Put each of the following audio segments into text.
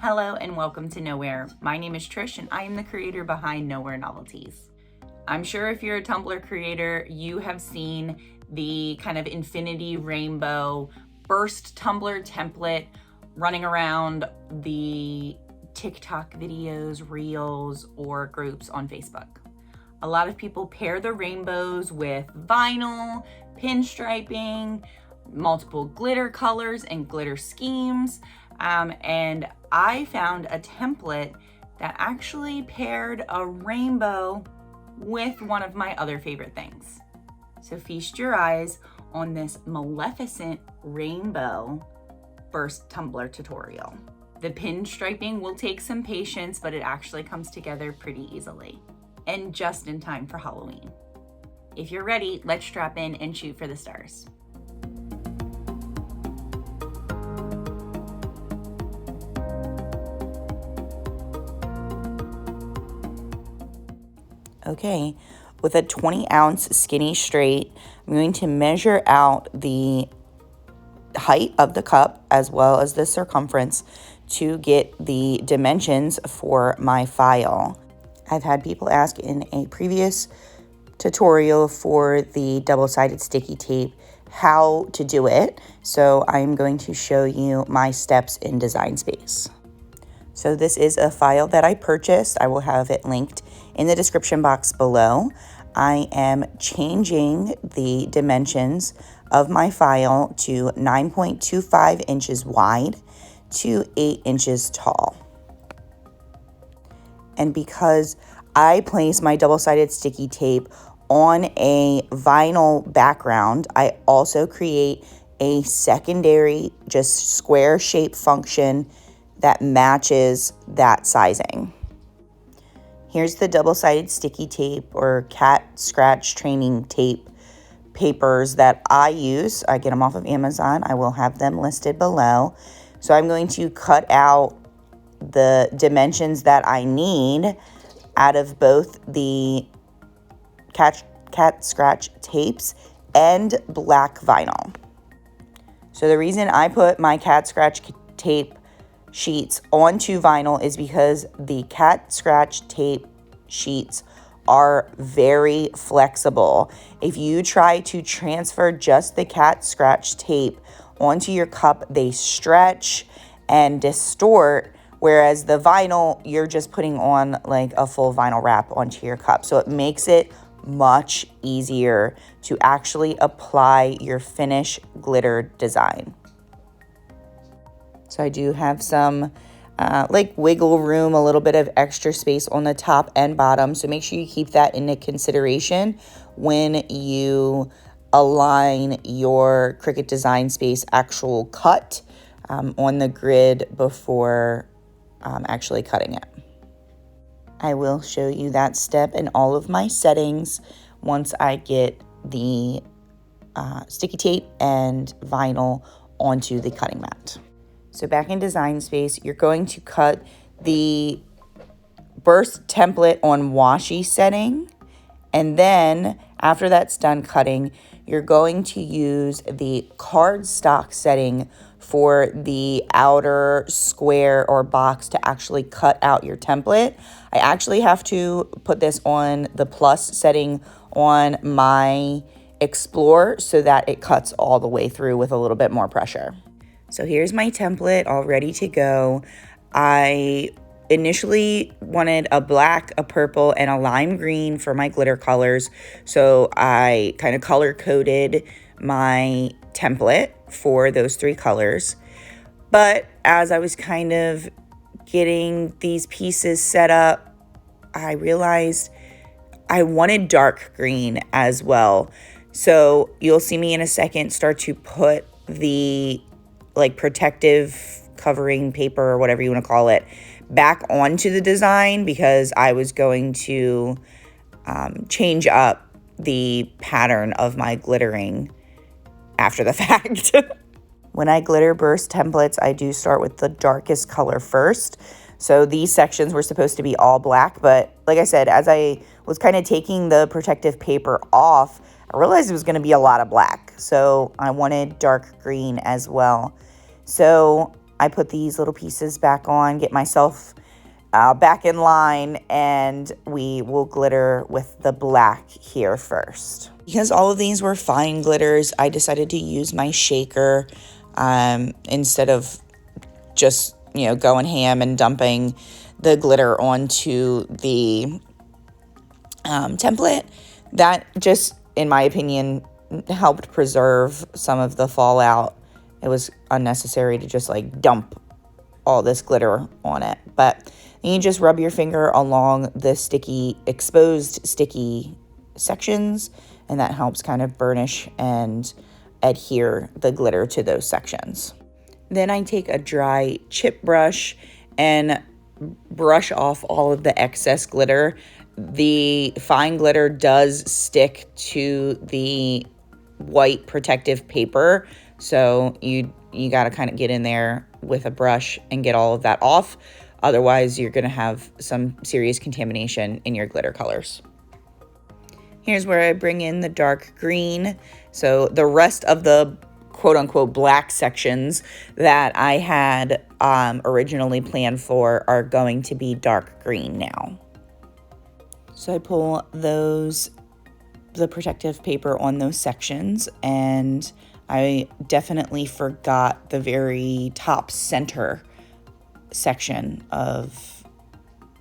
Hello and welcome to Nowhere. My name is Trish and I am the creator behind Nowhere Novelties. I'm sure if you're a Tumbler creator, you have seen the kind of infinity rainbow burst Tumbler template running around the TikTok videos, reels, or groups on Facebook. A lot of people pair the rainbows with vinyl, pinstriping, multiple glitter colors and glitter schemes. And I found a template that actually paired a rainbow with one of my other favorite things. So feast your eyes on this Maleficent rainbow burst Tumbler tutorial. The pinstriping will take some patience, but it actually comes together pretty easily and just in time for Halloween. If you're ready, let's strap in and shoot for the stars. Okay, with a 20-ounce skinny straight, I'm going to measure out the height of the cup as well as the circumference to get the dimensions for my file. I've had people ask in a previous tutorial for the double-sided sticky tape how to do it, so I'm going to show you my steps in Design Space. So this is a file that I purchased. I will have it linked in the description box below. I am changing the dimensions of my file to 9.25 inches wide to 8 inches tall. And because I place my double-sided sticky tape on a vinyl background, I also create a secondary just square shape function that matches that sizing. Here's the double-sided sticky tape or cat scratch training tape papers that I use. I get them off of Amazon. I will have them listed below. So I'm going to cut out the dimensions that I need out of both the cat scratch tapes and black vinyl. So the reason I put my cat scratch tape sheets onto vinyl is because the cat scratch tape sheets are very flexible. If you try to transfer just the cat scratch tape onto your cup, they stretch and distort, whereas the vinyl, you're just putting on like a full vinyl wrap onto your cup. So it makes it much easier to actually apply your finish glitter design. So I do have some like wiggle room, a little bit of extra space on the top and bottom. So make sure you keep that into consideration when you align your Cricut Design Space actual cut on the grid before actually cutting it. I will show you that step in all of my settings once I get the sticky tape and vinyl onto the cutting mat. So back in Design Space, you're going to cut the burst template on washi setting. And then after that's done cutting, you're going to use the cardstock setting for the outer square or box to actually cut out your template. I actually have to put this on the plus setting on my Explorer so that it cuts all the way through with a little bit more pressure. So here's my template all ready to go. I initially wanted a black, a purple, and a lime green for my glitter colors. So I kind of color coded my template for those three colors. But as I was kind of getting these pieces set up, I realized I wanted dark green as well. So you'll see me in a second start to put the like protective covering paper or whatever you want to call it back onto the design because I was going to change up the pattern of my glittering after the fact. When I glitter burst templates, I do start with the darkest color first. So these sections were supposed to be all black, but like I said, as I was kind of taking the protective paper off, I realized it was going to be a lot of black. So I wanted dark green as well. So I put these little pieces back on, get myself back in line, and we will glitter with the black here first. Because all of these were fine glitters, I decided to use my shaker instead of just, going ham and dumping the glitter onto the template. That just, in my opinion, helped preserve some of the fallout. It was unnecessary to just dump all this glitter on it. But you just rub your finger along the exposed sticky sections, and that helps kind of burnish and adhere the glitter to those sections. Then I take a dry chip brush and brush off all of the excess glitter. The fine glitter does stick to the white protective paper, so you got to kind of get in there with a brush and get all of that off. Otherwise, you're going to have some serious contamination in your glitter colors. Here's where I bring in the dark green. So the rest of the quote-unquote black sections that I had originally planned for are going to be dark green now. So I pull the protective paper on those sections, and I definitely forgot the very top center section of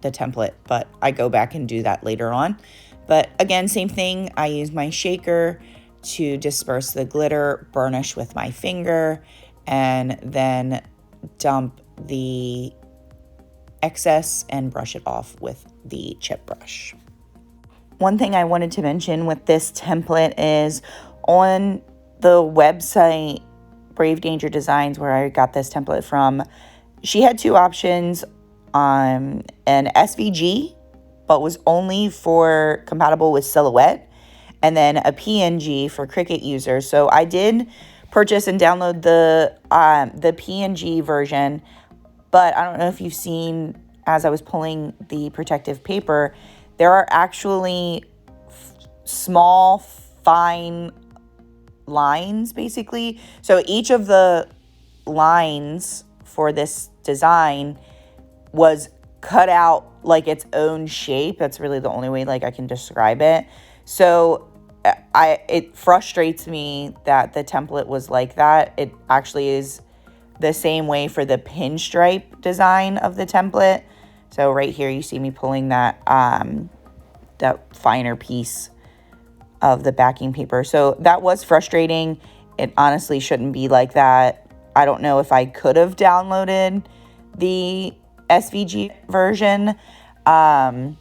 the template, but I go back and do that later on. But again, same thing, I use my shaker to disperse the glitter, burnish with my finger, and then dump the excess and brush it off with the chip brush. One thing I wanted to mention with this template is on the website Brave Danger Designs, where I got this template from, she had two options, an SVG, but was only for compatible with Silhouette, and then a PNG for Cricut users. So I did purchase and download the PNG version, but I don't know if you've seen, as I was pulling the protective paper, there are actually small, fine lines, basically. So each of the lines for this design was cut out like its own shape. That's really the only way I can describe it. So it frustrates me that the template was like that. It actually is the same way for the pinstripe design of the template. So right here you see me pulling that that finer piece of the backing paper. So that was frustrating. It honestly shouldn't be like that. I don't know if I could have downloaded the SVG version, but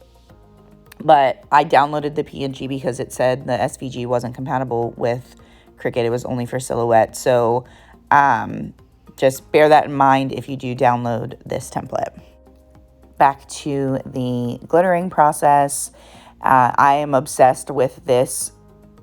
I downloaded the PNG because it said the SVG wasn't compatible with Cricut. It was only for Silhouette. So just bear that in mind if you do download this template. Back to the glittering process. I am obsessed with this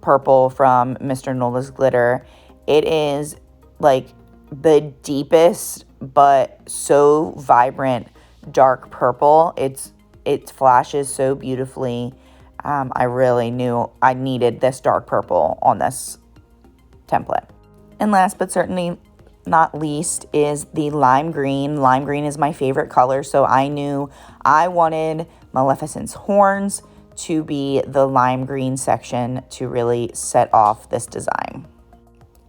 purple from Mr. Nola's Glitter. It is the deepest but so vibrant dark purple. It flashes so beautifully. I really knew I needed this dark purple on this template. And last but certainly not least is the lime green. Lime green is my favorite color, so I knew I wanted Maleficent's horns to be the lime green section to really set off this design.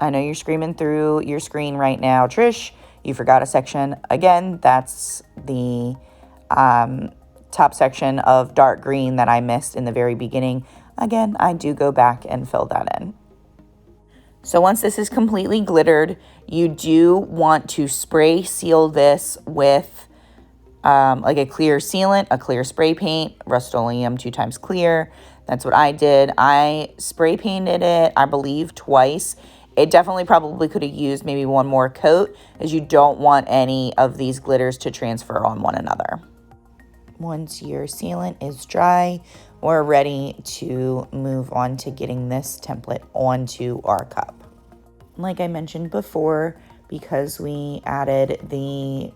I know you're screaming through your screen right now, Trish, you forgot a section. Again, that's the top section of dark green that I missed in the very beginning. Again, I do go back and fill that in. So once this is completely glittered, you do want to spray seal this with a clear sealant, a clear spray paint, Rust-Oleum 2x clear. That's what I did. I spray painted it, I believe, twice. It definitely probably could have used maybe one more coat, as you don't want any of these glitters to transfer on one another. Once your sealant is dry, we're ready to move on to getting this template onto our cup. Like I mentioned before, because we added the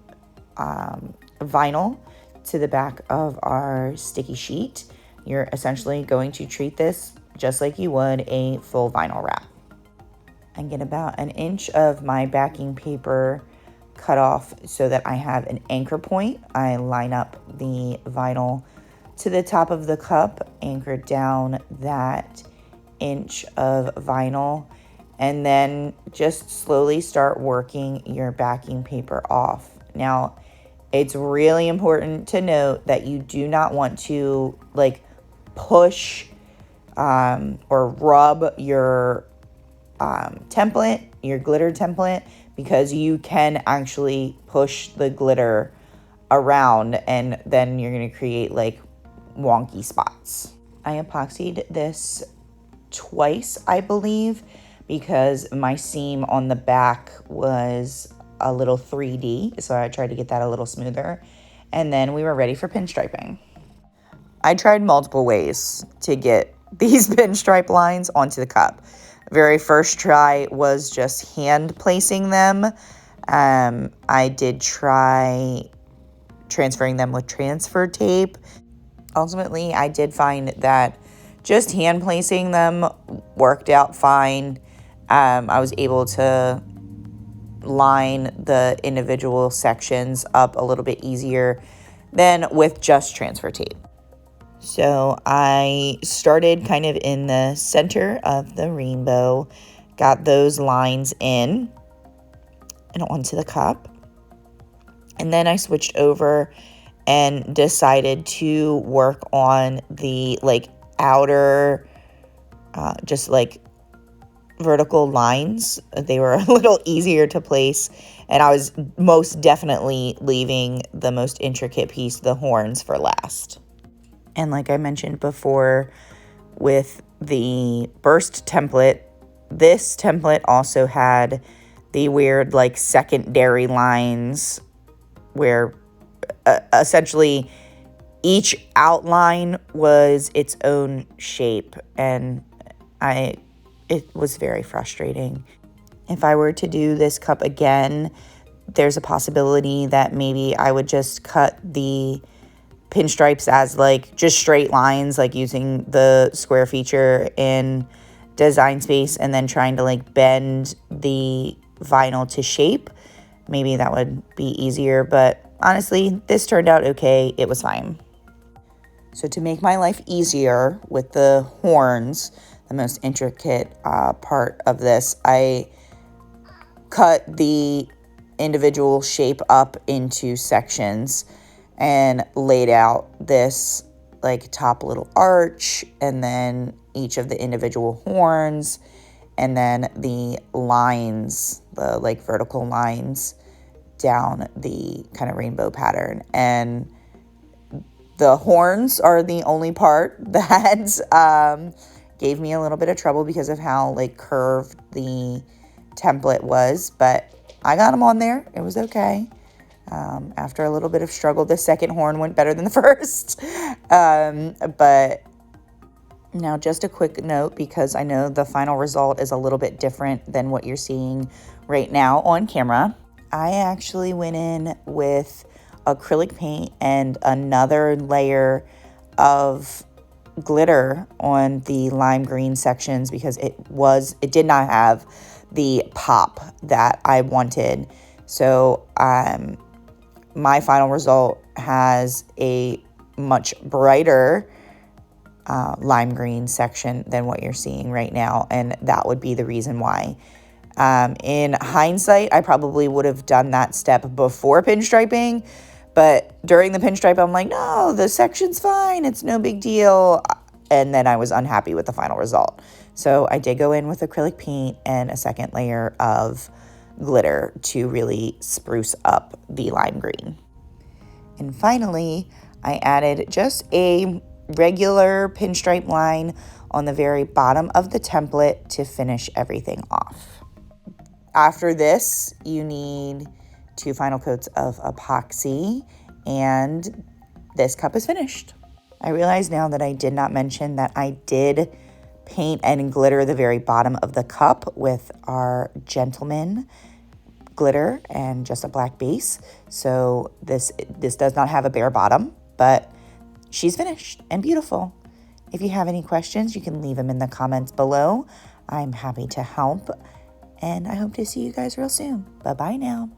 vinyl to the back of our sticky sheet, you're essentially going to treat this just like you would a full vinyl wrap. And get about 1 inch of my backing paper cut off so that I have an anchor point. I line up the vinyl to the top of the cup, anchor down that inch of vinyl, and then just slowly start working your backing paper off. Now, it's really important to note that you do not want to like push or rub your template, your glitter template, because you can actually push the glitter around and then you're going to create like wonky spots. I epoxied this twice, I believe, because my seam on the back was a little 3D, so I tried to get that a little smoother. And then we were ready for pinstriping. I tried multiple ways to get these pinstripe lines onto the cup. Very first try was just hand placing them. I did try transferring them with transfer tape. Ultimately, I did find that just hand placing them worked out fine. I was able to line the individual sections up a little bit easier than with just transfer tape. So I started kind of in the center of the rainbow, got those lines in and onto the cup. And then I switched over and decided to work on the like outer, just like vertical lines. They were a little easier to place, and I was most definitely leaving the most intricate piece, the horns, for last. And like I mentioned before with the burst template, this template also had the weird like secondary lines where essentially each outline was its own shape, and it was very frustrating. If I were to do this cup again, there's a possibility that maybe I would just cut the pinstripes as like just straight lines, like using the square feature in Design Space and then trying to like bend the vinyl to shape. Maybe that would be easier, but honestly, this turned out okay. It was fine. So to make my life easier with the horns, the most intricate part of this, I cut the individual shape up into sections and laid out this like top little arch, and then each of the individual horns, and then the lines, the like vertical lines down the kind of rainbow pattern. And the horns are the only part that gave me a little bit of trouble because of how like curved the template was, but I got them on there. It was okay. After a little bit of struggle, the second horn went better than the first. But now just a quick note, because I know the final result is a little bit different than what you're seeing right now on camera. I actually went in with acrylic paint and another layer of glitter on the lime green sections because it did not have the pop that I wanted. So my final result has a much brighter lime green section than what you're seeing right now, and that would be the reason why. In hindsight, I probably would have done that step before pinstriping, but during the pinstripe, I'm like, no, the section's fine. It's no big deal. And then I was unhappy with the final result. So I did go in with acrylic paint and a second layer of glitter to really spruce up the lime green. And finally, I added just a regular pinstripe line on the very bottom of the template to finish everything off. After this, you need 2 final coats of epoxy, and this cup is finished. I realize now that I did not mention that I did paint and glitter the very bottom of the cup with our Gentleman glitter and just a black base. So this does not have a bare bottom, but she's finished and beautiful. If you have any questions, you can leave them in the comments below. I'm happy to help, and I hope to see you guys real soon. Bye-bye now.